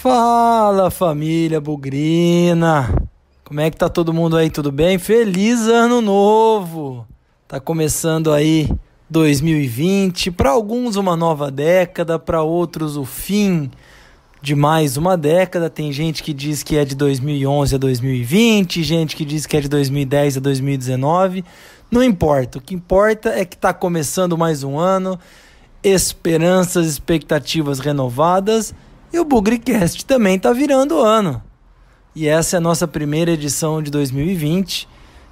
Fala, família bugrina! Como é que tá todo mundo aí? Tudo bem? Feliz ano novo! Tá começando aí 2020, para alguns uma nova década, para outros o fim de mais uma década. Tem gente que diz que é de 2011 a 2020, gente que diz que é de 2010 a 2019. Não importa, o que importa é que tá começando mais um ano, esperanças, expectativas renovadas. E o BugriCast também está virando ano. E essa é a nossa primeira edição de 2020,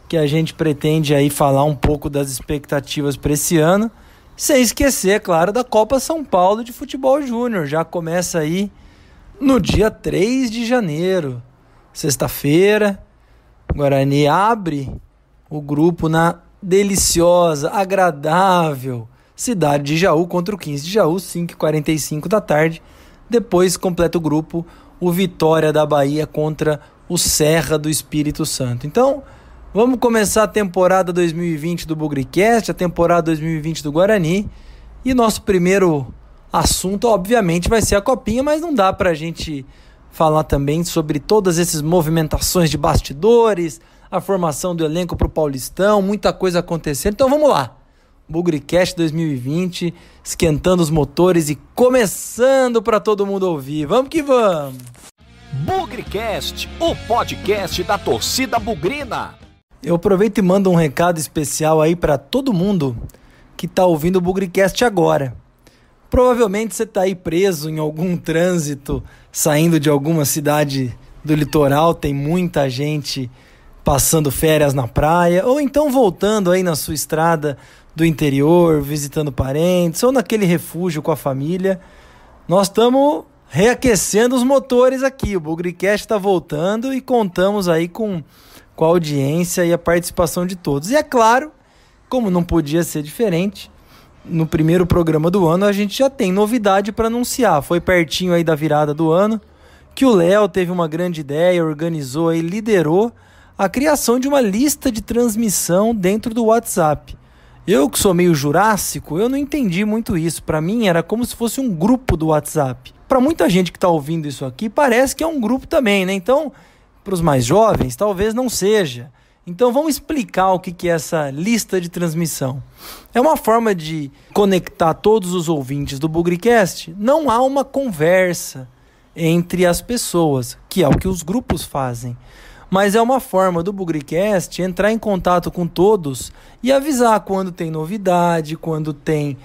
que a gente pretende aí falar um pouco das expectativas para esse ano, sem esquecer, é claro, da Copa São Paulo de Futebol Júnior. Já começa aí no dia 3 de janeiro, sexta-feira. O Guarani abre o grupo na deliciosa, agradável cidade de Jaú contra o 15 de Jaú, 5h45 da tarde. Depois completa o grupo o Vitória da Bahia contra o Serra do Espírito Santo. Então, vamos começar a temporada 2020 do BugriCast, a temporada 2020 do Guarani. E nosso primeiro assunto, obviamente, vai ser a Copinha, mas não dá pra gente falar também sobre todas essas movimentações de bastidores, a formação do elenco pro Paulistão, muita coisa acontecendo. Então vamos lá. BugriCast 2020, esquentando os motores e começando para todo mundo ouvir. Vamos que vamos! BugriCast, o podcast da torcida bugrina. Eu aproveito e mando um recado especial aí para todo mundo que está ouvindo o BugriCast agora. Provavelmente você está aí preso em algum trânsito, saindo de alguma cidade do litoral, tem muita gente passando férias na praia, ou então voltando aí na sua estrada do interior, visitando parentes, ou naquele refúgio com a família. Nós estamos reaquecendo os motores aqui, o BugriCast está voltando e contamos aí com a audiência e a participação de todos. E é claro, como não podia ser diferente, no primeiro programa do ano a gente já tem novidade para anunciar. Foi pertinho aí da virada do ano que o Léo teve uma grande ideia, organizou e liderou a criação de uma lista de transmissão dentro do WhatsApp. Eu que sou meio jurássico, eu não entendi muito isso. Para mim era como se fosse um grupo do WhatsApp. Para muita gente que está ouvindo isso aqui, parece que é um grupo também, né? Então, para os mais jovens, talvez não seja. Então vamos explicar o que é essa lista de transmissão. É uma forma de conectar todos os ouvintes do BugriCast. Não há uma conversa entre as pessoas, que é o que os grupos fazem. Mas é uma forma do BugriCast entrar em contato com todos e avisar quando tem novidade, quando tem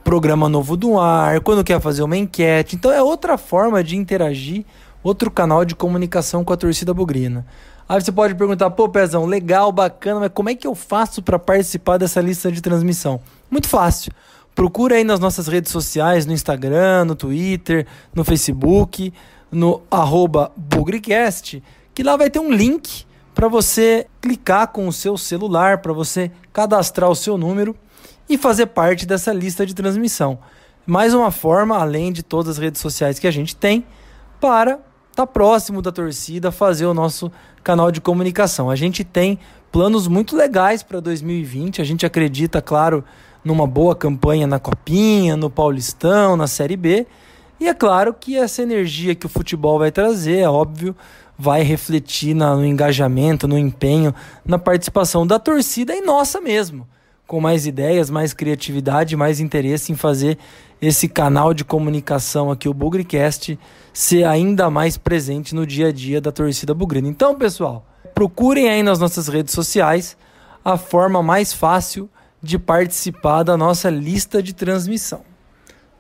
programa novo do ar, quando quer fazer uma enquete. Então é outra forma de interagir, outro canal de comunicação com a torcida bugrina. Aí você pode perguntar, pô, Pezão, legal, bacana, mas como é que eu faço para participar dessa lista de transmissão? Muito fácil. Procura aí nas nossas redes sociais, no Instagram, no Twitter, no Facebook, no @BugriCast, que lá vai ter um link para você clicar com o seu celular, para você cadastrar o seu número e fazer parte dessa lista de transmissão. Mais uma forma, além de todas as redes sociais que a gente tem, para estar próximo da torcida, fazer o nosso canal de comunicação. A gente tem planos muito legais para 2020, a gente acredita, claro, numa boa campanha na Copinha, no Paulistão, na Série B, e é claro que essa energia que o futebol vai trazer, é óbvio, vai refletir no engajamento, no empenho, na participação da torcida e nossa mesmo, com mais ideias, mais criatividade, mais interesse em fazer esse canal de comunicação aqui, o BugriCast, ser ainda mais presente no dia a dia da torcida bugrina. Então, pessoal, procurem aí nas nossas redes sociais a forma mais fácil de participar da nossa lista de transmissão.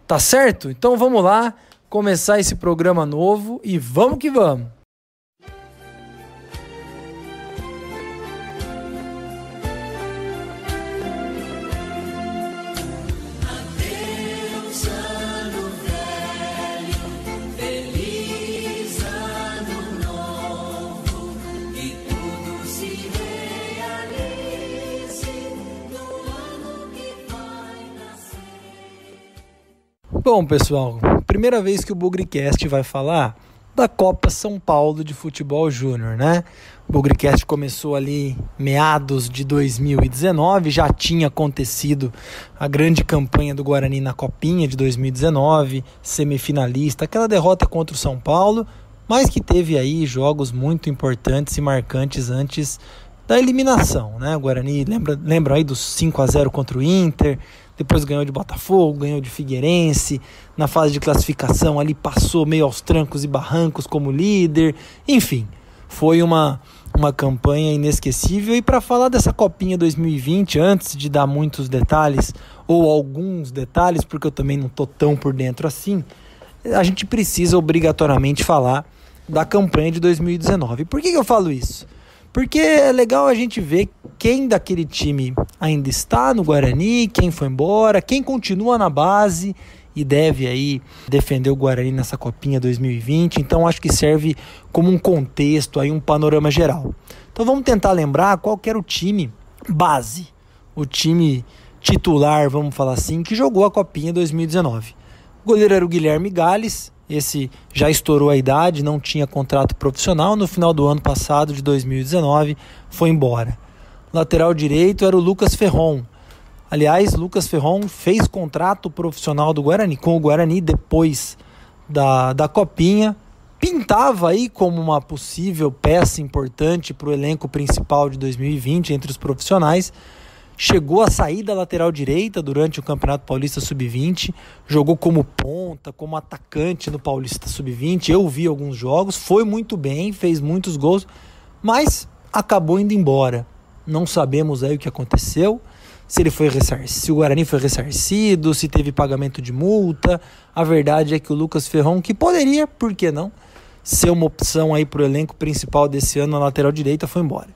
Tá certo? Então vamos lá, começar esse programa novo e vamos que vamos! Bom, pessoal, primeira vez que o BugriCast vai falar da Copa São Paulo de Futebol Júnior, né? O BugriCast começou ali meados de 2019, já tinha acontecido a grande campanha do Guarani na Copinha de 2019, semifinalista, aquela derrota contra o São Paulo, mas que teve aí jogos muito importantes e marcantes antes da eliminação, né? O Guarani, lembra aí dos 5-0 contra o Inter, depois ganhou de Botafogo, ganhou de Figueirense, na fase de classificação ali passou meio aos trancos e barrancos como líder, enfim, foi uma campanha inesquecível. E para falar dessa Copinha 2020, antes de dar muitos detalhes, ou alguns detalhes, porque eu também não estou tão por dentro assim, a gente precisa obrigatoriamente falar da campanha de 2019. Por que eu falo isso? Porque é legal a gente ver quem daquele time ainda está no Guarani, quem foi embora, quem continua na base e deve aí defender o Guarani nessa Copinha 2020. Então acho que serve como um contexto, aí, um panorama geral. Então vamos tentar lembrar qual que era o time base, o time titular, vamos falar assim, que jogou a Copinha 2019. O goleiro era o Guilherme Galles. Esse já estourou a idade, não tinha contrato profissional, no final do ano passado, de 2019, foi embora. Lateral direito era o Lucas Ferron. Aliás, Lucas Ferron fez contrato profissional com o Guarani depois da Copinha. Pintava aí como uma possível peça importante para o elenco principal de 2020 entre os profissionais. Chegou a sair da lateral direita durante o Campeonato Paulista Sub-20, jogou como ponta, como atacante no Paulista Sub-20, eu vi alguns jogos, foi muito bem, fez muitos gols, mas acabou indo embora. Não sabemos aí o que aconteceu, se o Guarani foi ressarcido, se teve pagamento de multa. A verdade é que o Lucas Ferron, que poderia, por que não, ser uma opção aí para o elenco principal desse ano na lateral direita, foi embora.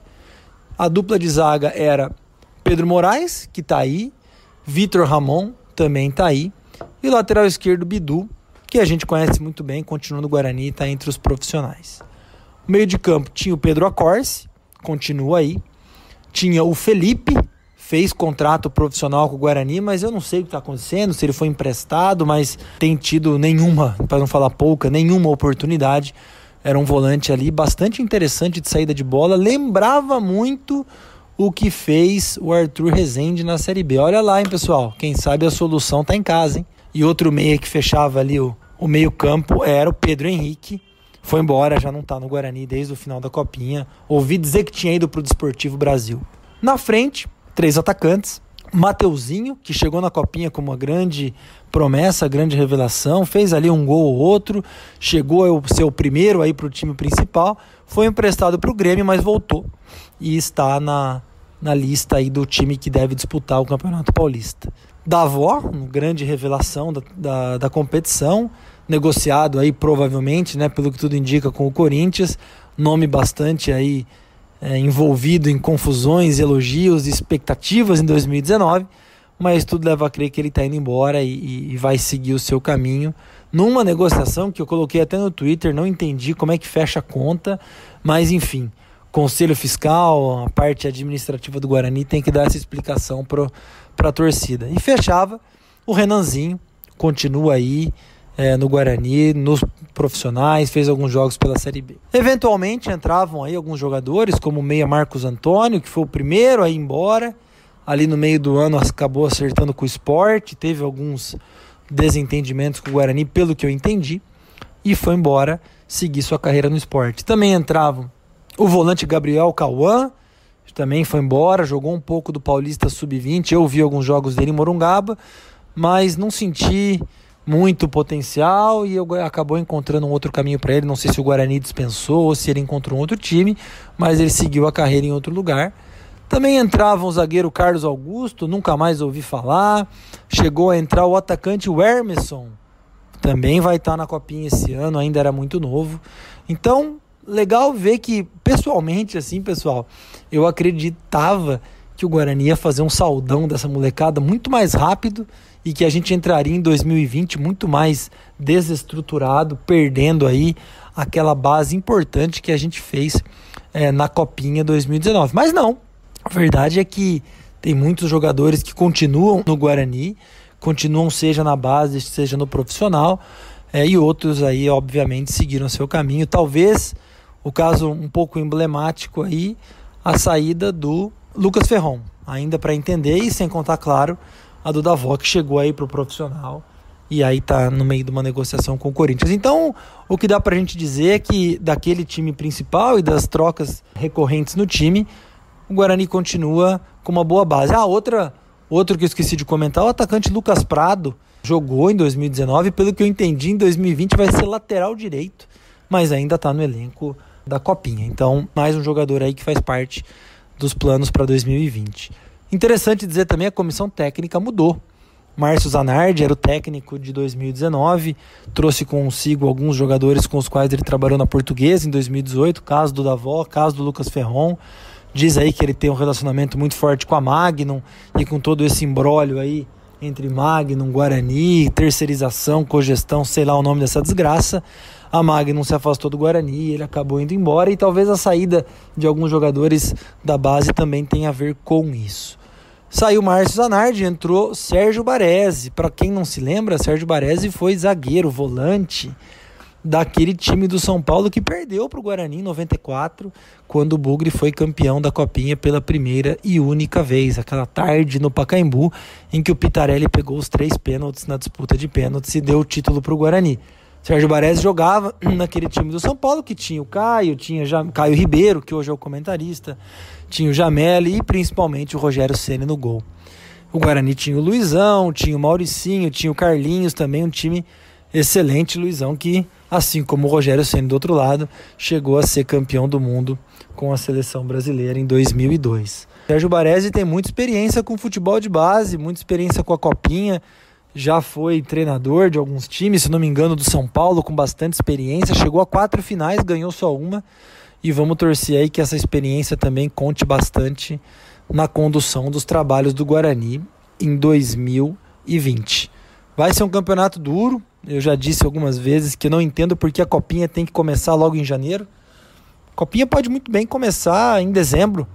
A dupla de zaga era Pedro Moraes, que está aí, Vitor Ramon também está aí, e o lateral esquerdo Bidu, que a gente conhece muito bem, continua no Guarani e está entre os profissionais. No meio de campo tinha o Pedro Acorce, continua aí, tinha o Felipe, fez contrato profissional com o Guarani, mas eu não sei o que está acontecendo, se ele foi emprestado, mas tem tido nenhuma, para não falar pouca, nenhuma oportunidade. Era um volante ali bastante interessante de saída de bola, lembrava muito o que fez o Arthur Rezende na Série B. Olha lá, hein, pessoal, quem sabe a solução tá em casa, hein? E outro meia que fechava ali o meio campo era o Pedro Henrique, foi embora, já não tá no Guarani desde o final da Copinha. Ouvi dizer que tinha ido pro Desportivo Brasil. Na frente, 3 atacantes, Mateuzinho, que chegou na Copinha como uma grande promessa, grande revelação, fez ali um gol ou outro, chegou a ser o primeiro aí pro time principal, foi emprestado pro Grêmio, mas voltou e está na lista aí do time que deve disputar o Campeonato Paulista. Davó, grande revelação da competição, negociado aí provavelmente, né, pelo que tudo indica, com o Corinthians, nome bastante aí envolvido em confusões, elogios e expectativas em 2019, mas tudo leva a crer que ele está indo embora e vai seguir o seu caminho numa negociação que eu coloquei até no Twitter, não entendi como é que fecha a conta, mas enfim, Conselho Fiscal, a parte administrativa do Guarani tem que dar essa explicação para a torcida. E fechava o Renanzinho, continua aí no Guarani, nos profissionais, fez alguns jogos pela Série B. Eventualmente entravam aí alguns jogadores, como o meia Marcos Antônio, que foi o primeiro a ir embora, ali no meio do ano acabou acertando com o Sport, teve alguns desentendimentos com o Guarani, pelo que eu entendi, e foi embora seguir sua carreira no Sport. Também entravam o volante Gabriel Cauã, também foi embora, jogou um pouco do Paulista Sub-20, eu vi alguns jogos dele em Morungaba, mas não senti muito potencial e acabou encontrando um outro caminho para ele. Não sei se o Guarani dispensou ou se ele encontrou um outro time, mas ele seguiu a carreira em outro lugar. Também entrava o zagueiro Carlos Augusto, nunca mais ouvi falar. Chegou a entrar o atacante Wermerson, também vai estar na Copinha esse ano, ainda era muito novo. Então, legal ver que, pessoalmente, assim, pessoal, eu acreditava que o Guarani ia fazer um saldão dessa molecada muito mais rápido e que a gente entraria em 2020 muito mais desestruturado, perdendo aí aquela base importante que a gente fez na Copinha 2019. Mas não, a verdade é que tem muitos jogadores que continuam no Guarani, continuam seja na base, seja no profissional. e outros aí, obviamente, seguiram seu caminho. Talvez o caso um pouco emblemático aí, a saída do Lucas Ferron, ainda para entender, e sem contar, claro, a do Davó, que chegou aí para o profissional e aí está no meio de uma negociação com o Corinthians. Então, o que dá para a gente dizer é que daquele time principal e das trocas recorrentes no time, o Guarani continua com uma boa base. Outro que eu esqueci de comentar, o atacante Lucas Prado jogou em 2019, pelo que eu entendi, em 2020 vai ser lateral direito, mas ainda está no elenco da Copinha. Então, mais um jogador aí que faz parte dos planos para 2020. Interessante dizer também, a comissão técnica mudou. Márcio Zanardi era o técnico de 2019, trouxe consigo alguns jogadores com os quais ele trabalhou na Portuguesa em 2018, caso do Davó, caso do Lucas Ferron. Diz aí que ele tem um relacionamento muito forte com a Magnum, e com todo esse imbróglio aí entre Magnum, Guarani, terceirização, cogestão, sei lá o nome dessa desgraça, a Magnum se afastou do Guarani, ele acabou indo embora, e talvez a saída de alguns jogadores da base também tenha a ver com isso. Saiu Márcio Zanardi, entrou Sérgio Baresi. Para quem não se lembra, Sérgio Baresi foi zagueiro, volante daquele time do São Paulo que perdeu para o Guarani em 94, quando o Bugre foi campeão da Copinha pela primeira e única vez, aquela tarde no Pacaembu, em que o Pitarelli pegou os 3 pênaltis na disputa de pênaltis e deu o título para o Guarani. Sérgio Baresi jogava naquele time do São Paulo, que tinha o Caio, Caio Ribeiro, que hoje é o comentarista, tinha o Jameli e principalmente o Rogério Ceni no gol. O Guarani tinha o Luizão, tinha o Mauricinho, tinha o Carlinhos, também um time excelente. Luizão que, assim como o Rogério Ceni do outro lado, chegou a ser campeão do mundo com a seleção brasileira em 2002. Sérgio Baresi tem muita experiência com futebol de base, muita experiência com a Copinha, já foi treinador de alguns times, se não me engano do São Paulo, com bastante experiência, chegou a 4 finais, ganhou só uma, e vamos torcer aí que essa experiência também conte bastante na condução dos trabalhos do Guarani em 2020. Vai ser um campeonato duro, eu já disse algumas vezes que eu não entendo porque a Copinha tem que começar logo em janeiro. A Copinha pode muito bem começar em dezembro,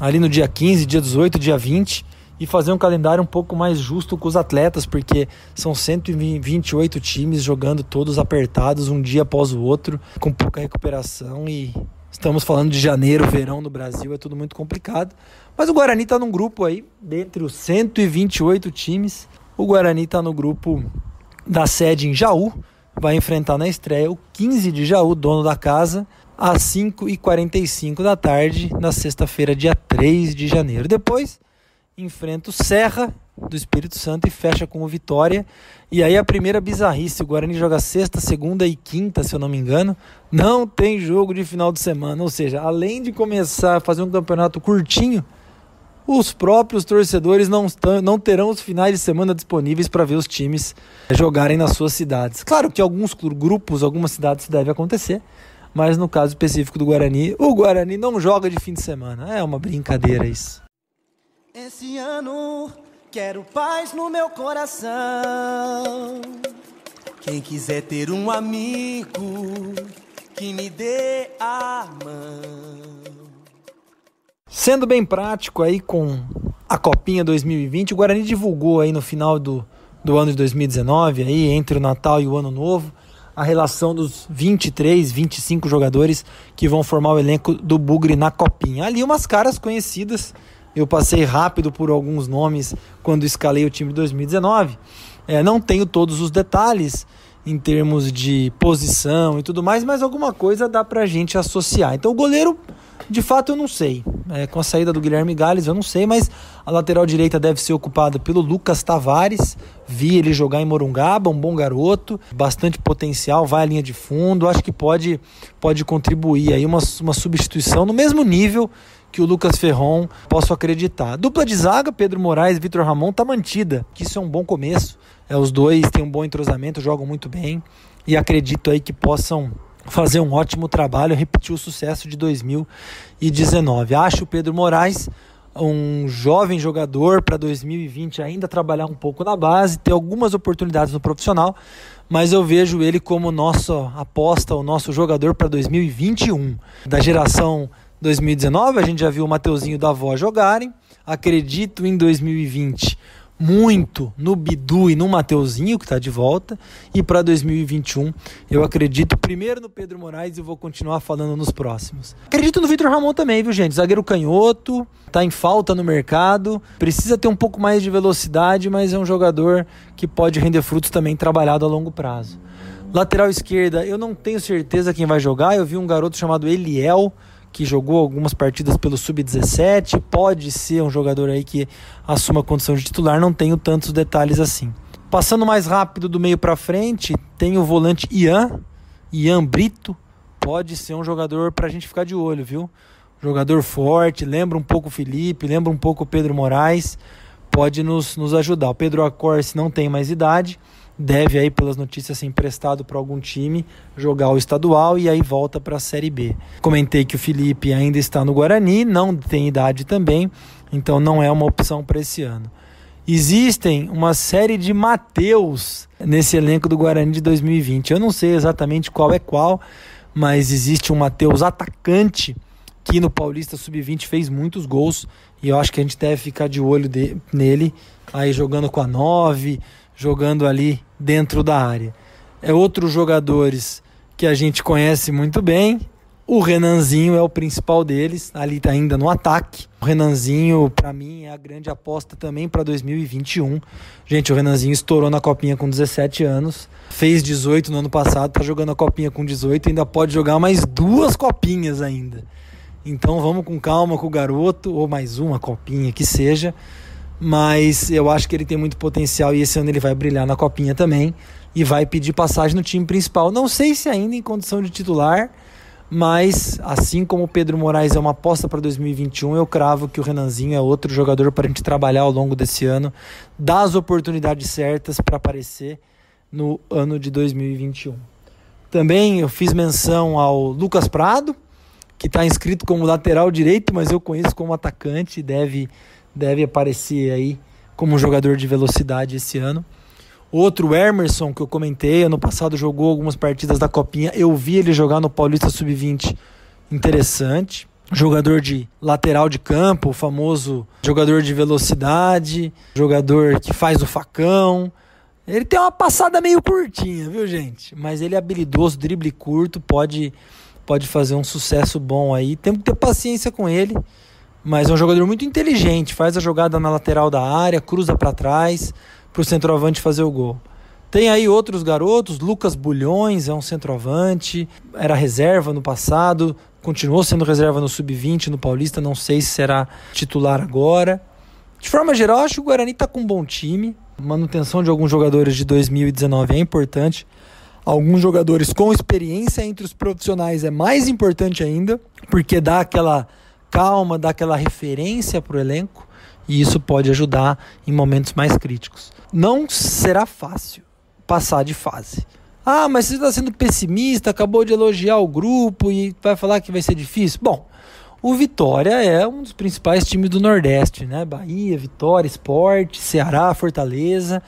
ali no dia 15, dia 18, dia 20, e fazer um calendário um pouco mais justo com os atletas, porque são 128 times jogando todos apertados, um dia após o outro, com pouca recuperação, e estamos falando de janeiro, verão no Brasil, é tudo muito complicado. Mas o Guarani está num grupo aí, dentre os 128 times, o Guarani está no grupo da sede em Jaú, vai enfrentar na estreia o 15 de Jaú, dono da casa, às 5h45 da tarde, na sexta-feira, dia 3 de janeiro. Depois enfrenta o Serra do Espírito Santo e fecha com o Vitória. E aí a primeira bizarrice, o Guarani joga sexta, segunda e quinta, se eu não me engano, não tem jogo de final de semana, ou seja, além de começar a fazer um campeonato curtinho, os próprios torcedores não terão os finais de semana disponíveis para ver os times jogarem nas suas cidades. Claro que alguns grupos, algumas cidades isso deve acontecer, mas no caso específico do Guarani, o Guarani não joga de fim de semana, é uma brincadeira isso. Esse ano quero paz no meu coração. Quem quiser ter um amigo que me dê a mão. Sendo bem prático aí com a Copinha 2020, o Guarani divulgou aí no final do ano de 2019, aí entre o Natal e o Ano Novo, a relação dos 23, 25 jogadores que vão formar o elenco do Bugre na Copinha. Ali umas caras conhecidas. Eu passei rápido por alguns nomes quando escalei o time de 2019. Não tenho todos os detalhes em termos de posição e tudo mais, mas alguma coisa dá pra gente associar. Então o goleiro, de fato, eu não sei. Com a saída do Guilherme Galles, eu não sei, mas a lateral direita deve ser ocupada pelo Lucas Tavares. Vi ele jogar em Morungaba, um bom garoto, bastante potencial, vai à linha de fundo. Acho que pode contribuir aí uma substituição no mesmo nível que o Lucas Ferron, posso acreditar. Dupla de zaga, Pedro Moraes e Vitor Ramon, tá mantida, que isso é um bom começo. Os dois têm um bom entrosamento, jogam muito bem, e acredito aí que possam fazer um ótimo trabalho, repetir o sucesso de 2019. Acho o Pedro Moraes um jovem jogador para 2020, ainda trabalhar um pouco na base, ter algumas oportunidades no profissional, mas eu vejo ele como nossa aposta, o nosso jogador para 2021. Da geração 2019, a gente já viu o Mateuzinho da Avó jogarem. Acredito em 2020 muito no Bidu e no Mateuzinho, que está de volta. E para 2021, eu acredito primeiro no Pedro Moraes e vou continuar falando nos próximos. Acredito no Vitor Ramon também, viu, gente? Zagueiro canhoto, tá em falta no mercado, precisa ter um pouco mais de velocidade, mas é um jogador que pode render frutos também trabalhado a longo prazo. Lateral esquerda, eu não tenho certeza quem vai jogar. Eu vi um garoto chamado Eliel, que jogou algumas partidas pelo Sub-17, pode ser um jogador aí que assuma a condição de titular, não tenho tantos detalhes assim. Passando mais rápido do meio para frente, tem o volante Ian Brito, pode ser um jogador para a gente ficar de olho, viu? Jogador forte, lembra um pouco o Felipe, lembra um pouco o Pedro Moraes, pode nos ajudar. O Pedro Acorce não tem mais idade, deve aí, pelas notícias, ser emprestado para algum time, jogar o estadual e aí volta para a Série B. Comentei que o Felipe ainda está no Guarani, não tem idade também, então não é uma opção para esse ano. Existem uma série de Mateus nesse elenco do Guarani de 2020. Eu não sei exatamente qual é qual, mas existe um Mateus atacante que no Paulista Sub-20 fez muitos gols e eu acho que a gente deve ficar de olho nele, aí jogando com a 9, jogando ali dentro da área. Outros jogadores que a gente conhece muito bem. O Renanzinho é o principal deles, ali tá ainda no ataque. O Renanzinho, para mim, é a grande aposta também para 2021. Gente, o Renanzinho estourou na Copinha com 17 anos, fez 18 no ano passado, tá jogando a Copinha com 18, ainda pode jogar mais 2 Copinhas ainda. Então vamos com calma com o garoto, ou mais uma Copinha que seja. Mas eu acho que ele tem muito potencial e esse ano ele vai brilhar na Copinha também e vai pedir passagem no time principal. Não sei se ainda em condição de titular, mas assim como o Pedro Moraes é uma aposta para 2021, eu cravo que o Renanzinho é outro jogador para a gente trabalhar ao longo desse ano, dar as oportunidades certas para aparecer no ano de 2021. Também eu fiz menção ao Lucas Prado, que está inscrito como lateral direito, mas eu conheço como atacante, deve aparecer aí como um jogador de velocidade esse ano. Outro, Emerson, que eu comentei, ano passado jogou algumas partidas da Copinha, eu vi ele jogar no Paulista Sub-20, interessante. Jogador de lateral de campo, o famoso jogador de velocidade, jogador que faz o facão. Ele tem uma passada meio curtinha, viu, gente? Mas ele é habilidoso, drible curto, pode fazer um sucesso bom aí. Temos que ter paciência com ele. Mas é um jogador muito inteligente, faz a jogada na lateral da área, cruza para trás, para o centroavante fazer o gol. Tem aí outros garotos, Lucas Bulhões é um centroavante, era reserva no passado, continuou sendo reserva no Sub-20, no Paulista, não sei se será titular agora. De forma geral, acho que o Guarani está com um bom time, manutenção de alguns jogadores de 2019 é importante, alguns jogadores com experiência entre os profissionais é mais importante ainda, porque dá aquela calma, dá aquela referência para o elenco e isso pode ajudar em momentos mais críticos. Não será fácil passar de fase. Ah, mas você está sendo pessimista, acabou de elogiar o grupo e vai falar que vai ser difícil? Bom, o Vitória é um dos principais times do Nordeste, né? Bahia, Vitória, Sport, Ceará, Fortaleza,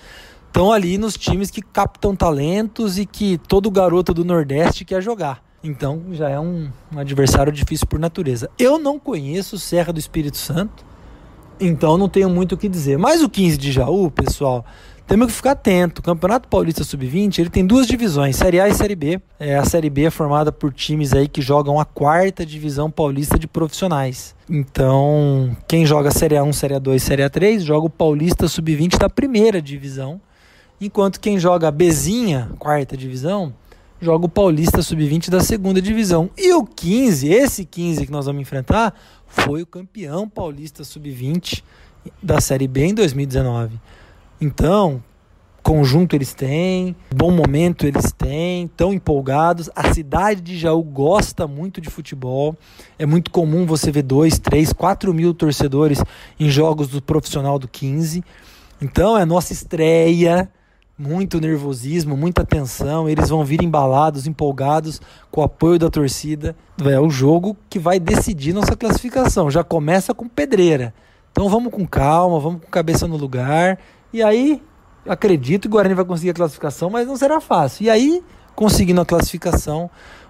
estão ali nos times que captam talentos e que todo garoto do Nordeste quer jogar. Então já é um adversário difícil por natureza. Eu não conheço Serra do Espírito Santo, então não tenho muito o que dizer. Mas o 15 de Jaú, pessoal, temos que ficar atento. O Campeonato Paulista Sub-20 ele tem 2 divisões, Série A e Série B. A Série B é formada por times aí que jogam a 4ª divisão paulista de profissionais. Então, quem joga Série A1, Série A2, Série A3, joga o Paulista Sub-20 da 1ª divisão. Enquanto quem joga a Bzinha, 4ª divisão, joga o Paulista Sub-20 da 2ª divisão. E o 15, esse 15 que nós vamos enfrentar, foi o campeão Paulista Sub-20 da Série B em 2019. Então, conjunto eles têm, bom momento eles têm, estão empolgados. A cidade de Jaú gosta muito de futebol. É muito comum você ver 2, 3, 4 mil torcedores em jogos do profissional do 15. Então, é a nossa estreia. Muito nervosismo, muita tensão, eles vão vir embalados, empolgados, com o apoio da torcida. É o jogo que vai decidir nossa classificação, já começa com pedreira. Então vamos com calma, vamos com cabeça no lugar, e aí acredito que o Guarani vai conseguir a classificação, mas não será fácil. E aí, conseguindo a classificação,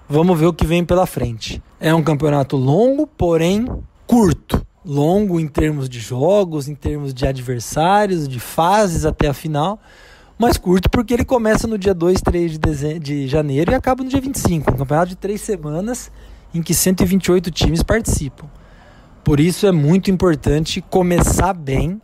vamos ver o que vem pela frente. É um campeonato longo, porém curto. longo em termos de jogos, em termos de adversários, de fases até a final, mas curto porque ele começa no dia 2, 3 de janeiro e acaba no dia 25, um campeonato de 3 semanas em que 128 times participam. Por isso é muito importante começar bem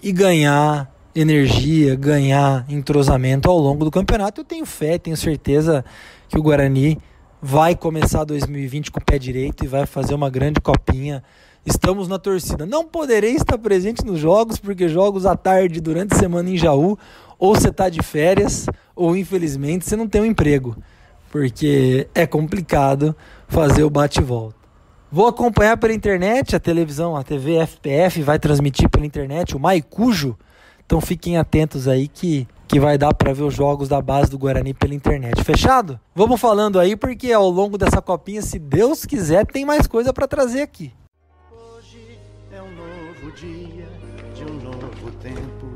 e ganhar energia, ganhar entrosamento ao longo do campeonato. Eu tenho fé, tenho certeza que o Guarani vai começar 2020 com o pé direito e vai fazer uma grande copinha. Estamos na torcida. Não poderei estar presente nos jogos, porque jogos à tarde durante a semana em Jaú, ou você está de férias, ou infelizmente você não tem um emprego, porque é complicado fazer o bate e volta. Vou acompanhar pela internet, a televisão, a TV FPF vai transmitir pela internet, o Maicujo. Então fiquem atentos aí que vai dar para ver os jogos da base do Guarani pela internet. Fechado? Vamos falando aí, porque ao longo dessa copinha, se Deus quiser, tem mais coisa para trazer aqui. Hoje é um novo dia de um novo tempo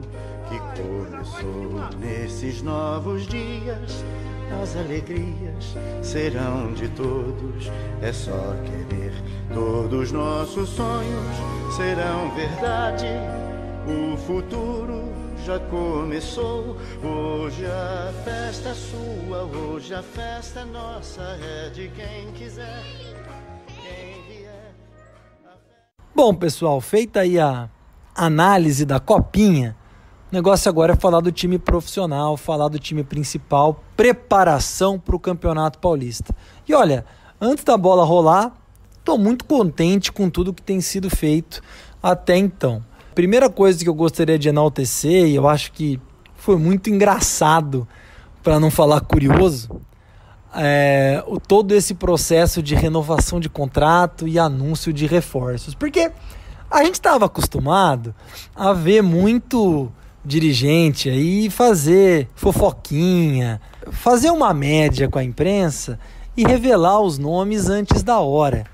que começou. Nesses novos dias, as alegrias serão de todos. É só querer, todos nossos sonhos serão verdade. O futuro já começou. Hoje a festa é sua, hoje a festa é nossa. É de quem quiser, quem vier. Bom, pessoal, feita aí a análise da copinha, o negócio agora é falar do time profissional, falar do time principal, preparação para o Campeonato Paulista. E olha, antes da bola rolar, estou muito contente com tudo que tem sido feito até então. Primeira coisa que eu gostaria de enaltecer, e eu acho que foi muito engraçado, para não falar curioso, todo esse processo de renovação de contrato e anúncio de reforços. Porque a gente estava acostumado a ver muito dirigente aí fazer fofoquinha, fazer uma média com a imprensa e revelar os nomes antes da hora.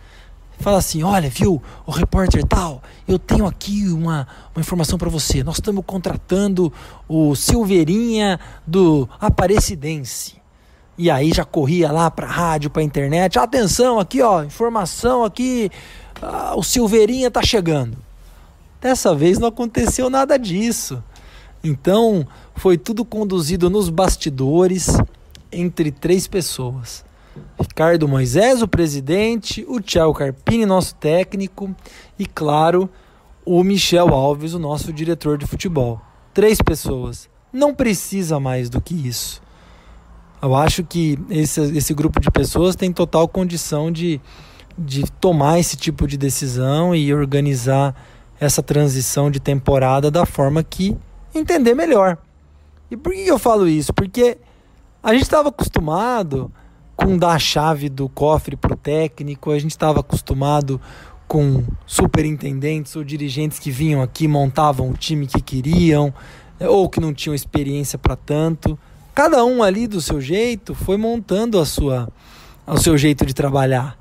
Fala assim, olha, viu, o repórter tal, eu tenho aqui uma informação para você. Nós estamos contratando o Silveirinha do Aparecidense. E aí já corria lá para rádio, para internet. Atenção aqui, ó, informação aqui, o Silveirinha tá chegando. Dessa vez não aconteceu nada disso. Então foi tudo conduzido nos bastidores entre 3 pessoas. Ricardo Moisés, o presidente, o Thiago Carpini, nosso técnico, e claro, o Michel Alves, o nosso diretor de futebol. 3 pessoas. Não precisa mais do que isso. Eu acho que esse grupo de pessoas tem total condição de tomar esse tipo de decisão e organizar essa transição de temporada da forma que entender melhor. E por que eu falo isso? Porque a gente estava acostumado com dar a chave do cofre para o técnico, a gente estava acostumado com superintendentes ou dirigentes que vinham aqui, montavam o time que queriam, ou que não tinham experiência para tanto. Cada um ali do seu jeito foi montando o seu jeito de trabalhar,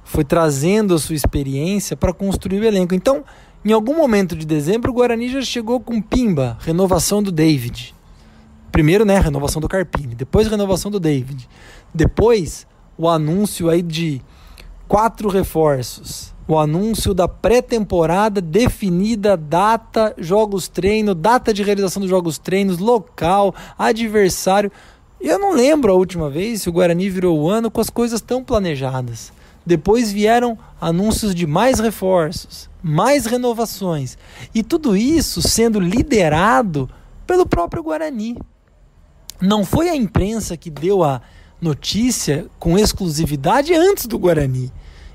foi trazendo a sua experiência para construir o elenco. Então, em algum momento de dezembro, o Guarani já chegou com pimba, renovação do David. Primeiro, renovação do Carpini, depois renovação do David. Depois, o anúncio aí de 4 reforços. O anúncio da pré-temporada definida, data, jogos treino, data de realização dos jogos treinos, local, adversário. Eu não lembro a última vez se o Guarani virou o ano com as coisas tão planejadas. Depois vieram anúncios de mais reforços, mais renovações. E tudo isso sendo liderado pelo próprio Guarani. Não foi a imprensa que deu a notícia com exclusividade antes do Guarani.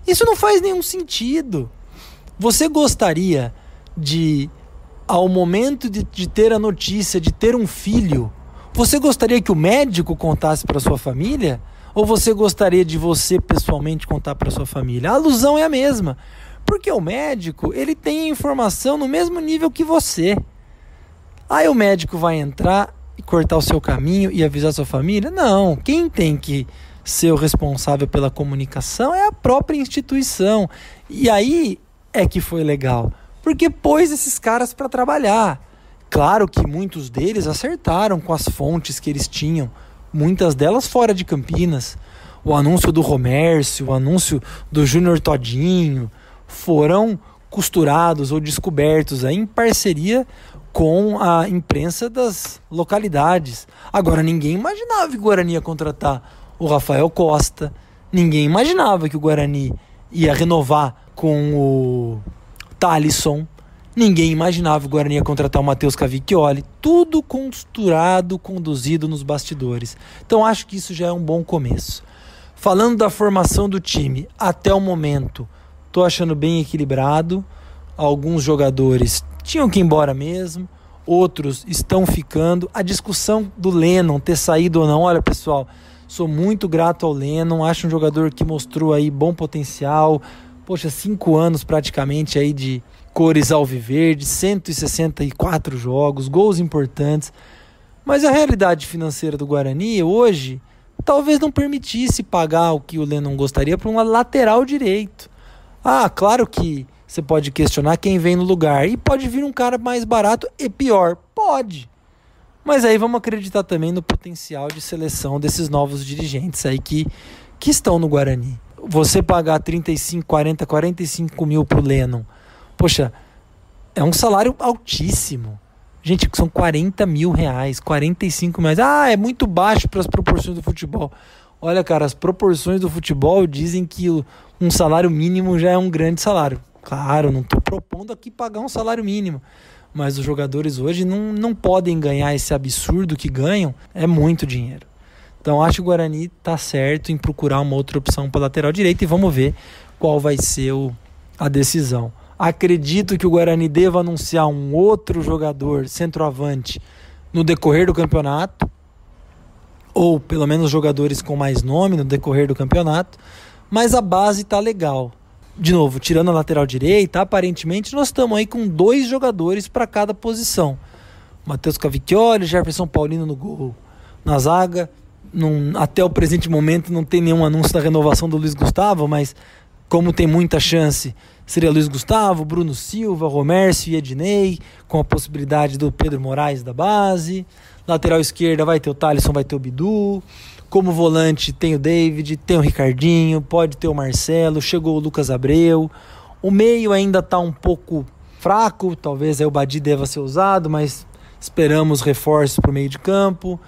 Isso não faz nenhum sentido. Você gostaria de, ao momento de ter a notícia de ter um filho, você gostaria que o médico contasse para sua família? Ou você gostaria de você pessoalmente contar para sua família? A alusão é a mesma. Porque o médico, ele tem a informação no mesmo nível que você. Aí o médico vai entrar e cortar o seu caminho e avisar a sua família? Não, quem tem que ser o responsável pela comunicação é a própria instituição. E aí é que foi legal, porque pôs esses caras para trabalhar. Claro que muitos deles acertaram com as fontes que eles tinham, muitas delas fora de Campinas. O anúncio do Romércio, o anúncio do Júnior Todinho, foram costurados ou descobertos aí em parceria com a imprensa das localidades. Agora, ninguém imaginava que o Guarani ia contratar o Rafael Costa, ninguém imaginava que o Guarani ia renovar com o Thalisson, ninguém imaginava que o Guarani ia contratar o Matheus Cavicchioli, tudo costurado, conduzido nos bastidores. Então acho que isso já é um bom começo. Falando da formação do time, até o momento, estou achando bem equilibrado. Alguns jogadores tinham que ir embora mesmo, outros estão ficando. A discussão do Lennon ter saído ou não, olha pessoal, sou muito grato ao Lennon, acho um jogador que mostrou aí bom potencial, 5 anos praticamente aí de cores alviverde, 164 jogos, gols importantes, mas a realidade financeira do Guarani hoje talvez não permitisse pagar o que o Lennon gostaria para um lateral direito. Claro que você pode questionar quem vem no lugar, e pode vir um cara mais barato e pior, pode. Mas aí vamos acreditar também no potencial de seleção desses novos dirigentes aí que estão no Guarani. Você pagar 35, 40, 45 mil pro Lennon, é um salário altíssimo. Gente, são 40 mil reais, 45 mil reais. É muito baixo para as proporções do futebol. Olha, cara, as proporções do futebol dizem que um salário mínimo já é um grande salário. Claro, não estou propondo aqui pagar um salário mínimo, mas os jogadores hoje não podem ganhar esse absurdo que ganham, é muito dinheiro. Então acho que o Guarani está certo em procurar uma outra opção para lateral direito e vamos ver qual vai ser a decisão. Acredito que o Guarani deva anunciar um outro jogador centroavante no decorrer do campeonato, ou pelo menos jogadores com mais nome no decorrer do campeonato, mas a base está legal. De novo, tirando a lateral direita, aparentemente nós estamos aí com 2 jogadores para cada posição. Matheus Cavicchioli, Jefferson Paulino no gol. Na zaga, até o presente momento não tem nenhum anúncio da renovação do Luiz Gustavo, mas como tem muita chance, seria Luiz Gustavo, Bruno Silva, Romércio e Ednei, com a possibilidade do Pedro Moraes da base. Lateral esquerda vai ter o Thalisson, vai ter o Bidu. Como volante tem o David, tem o Ricardinho, pode ter o Marcelo, chegou o Lucas Abreu. O meio ainda está um pouco fraco, talvez aí o Badi deva ser usado, mas esperamos reforços para o meio de campo.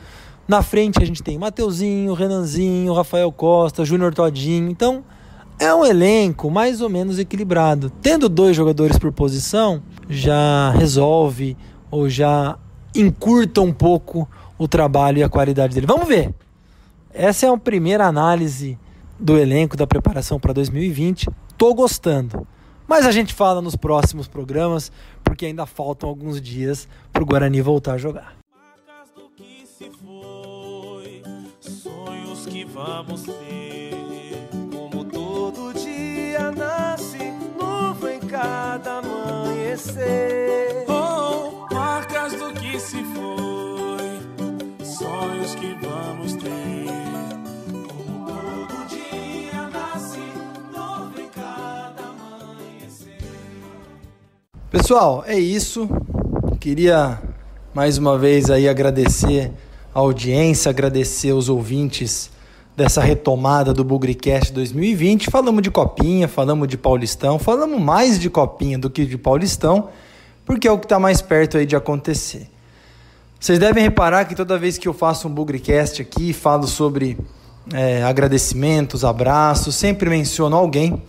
Na frente a gente tem Mateuzinho, Renanzinho, Rafael Costa, Júnior Todinho. Então é um elenco mais ou menos equilibrado. Tendo 2 jogadores por posição, já resolve ou já encurta um pouco o trabalho e a qualidade dele. Vamos ver! Essa é a primeira análise do elenco da preparação para 2020. Tô gostando. Mas a gente fala nos próximos programas, porque ainda faltam alguns dias para o Guarani voltar a jogar. Marcas do que se foi, sonhos que vamos ter. Como todo dia nasce, novo em cada amanhecer. Oh, marcas do que se foi, sonhos que vamos ter. Pessoal, é isso. Queria mais uma vez aí agradecer a audiência, agradecer os ouvintes dessa retomada do Bugricast 2020. Falamos de Copinha, falamos de Paulistão, falamos mais de Copinha do que de Paulistão, porque é o que está mais perto aí de acontecer. Vocês devem reparar que toda vez que eu faço um Bugricast aqui, falo sobre agradecimentos, abraços, sempre menciono alguém.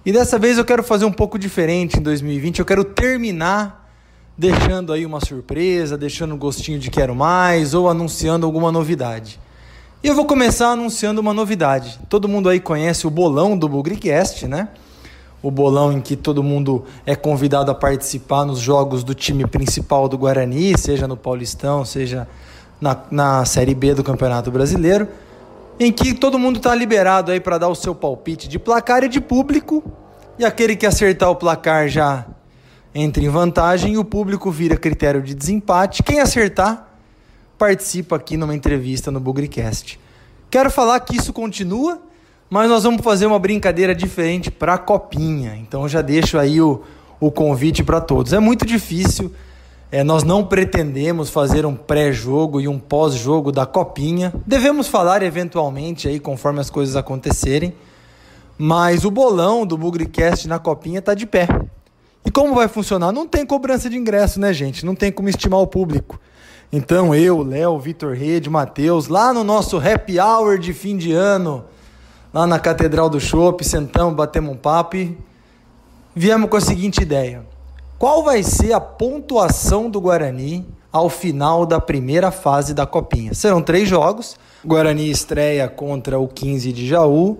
E dessa vez eu quero fazer um pouco diferente em 2020, eu quero terminar deixando aí uma surpresa, deixando um gostinho de quero mais ou anunciando alguma novidade. E eu vou começar anunciando uma novidade. Todo mundo aí conhece o bolão do Bugricast, né? O bolão em que todo mundo é convidado a participar nos jogos do time principal do Guarani, seja no Paulistão, seja na Série B do Campeonato Brasileiro, em que todo mundo está liberado aí para dar o seu palpite de placar e de público, e aquele que acertar o placar já entra em vantagem e o público vira critério de desempate. Quem acertar participa aqui numa entrevista no Bugricast. Quero falar que isso continua, mas nós vamos fazer uma brincadeira diferente para a Copinha, então já deixo aí o convite para todos. É muito difícil. Nós não pretendemos fazer um pré-jogo e um pós-jogo da Copinha. Devemos falar eventualmente aí conforme as coisas acontecerem. Mas o bolão do Bugricast na Copinha está de pé. E como vai funcionar? Não tem cobrança de ingresso, né, gente? Não tem como estimar o público. Então eu, Léo, Vitor Rede, Matheus, lá no nosso happy hour de fim de ano, lá na Catedral do Chopp, sentamos, batemos um papo e viemos com a seguinte ideia. Qual vai ser a pontuação do Guarani ao final da primeira fase da Copinha? Serão 3 jogos. O Guarani estreia contra o 15 de Jaú,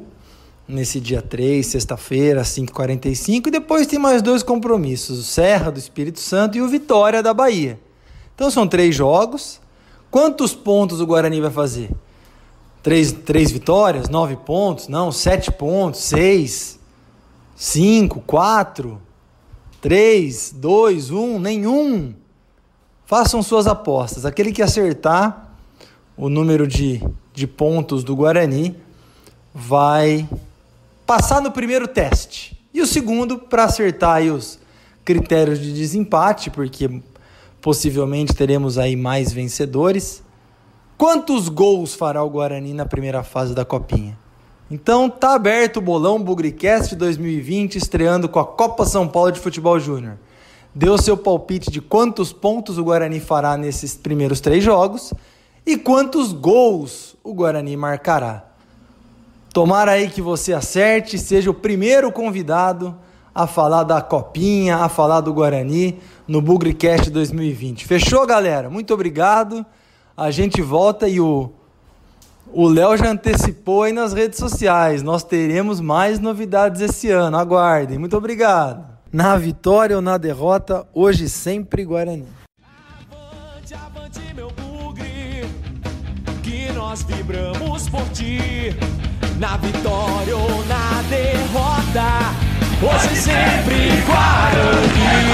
nesse dia 3, sexta-feira, 5h45. E depois tem mais 2 compromissos, o Serra do Espírito Santo e o Vitória da Bahia. Então são 3 jogos. Quantos pontos o Guarani vai fazer? 3 vitórias? 9 pontos? Não, 7 pontos? 6? 5? 4? 3? 2? 1? Nenhum? Façam suas apostas. Aquele que acertar o número de pontos do Guarani vai passar no primeiro teste. E o segundo, para acertar aí os critérios de desempate, porque possivelmente teremos aí mais vencedores. Quantos gols fará o Guarani na primeira fase da Copinha? Então tá aberto o bolão BugriCast 2020, estreando com a Copa São Paulo de Futebol Júnior. Dê o seu palpite de quantos pontos o Guarani fará nesses primeiros 3 jogos e quantos gols o Guarani marcará. Tomara aí que você acerte, seja o primeiro convidado a falar da Copinha, a falar do Guarani no BugriCast 2020. Fechou, galera? Muito obrigado. A gente volta e o Léo já antecipou aí nas redes sociais. Nós teremos mais novidades esse ano. Aguardem. Muito obrigado. Na vitória ou na derrota, hoje sempre Guarani. Avante, avante, meu bugre, que nós vibramos por ti. Na vitória ou na derrota, hoje sempre Guarani.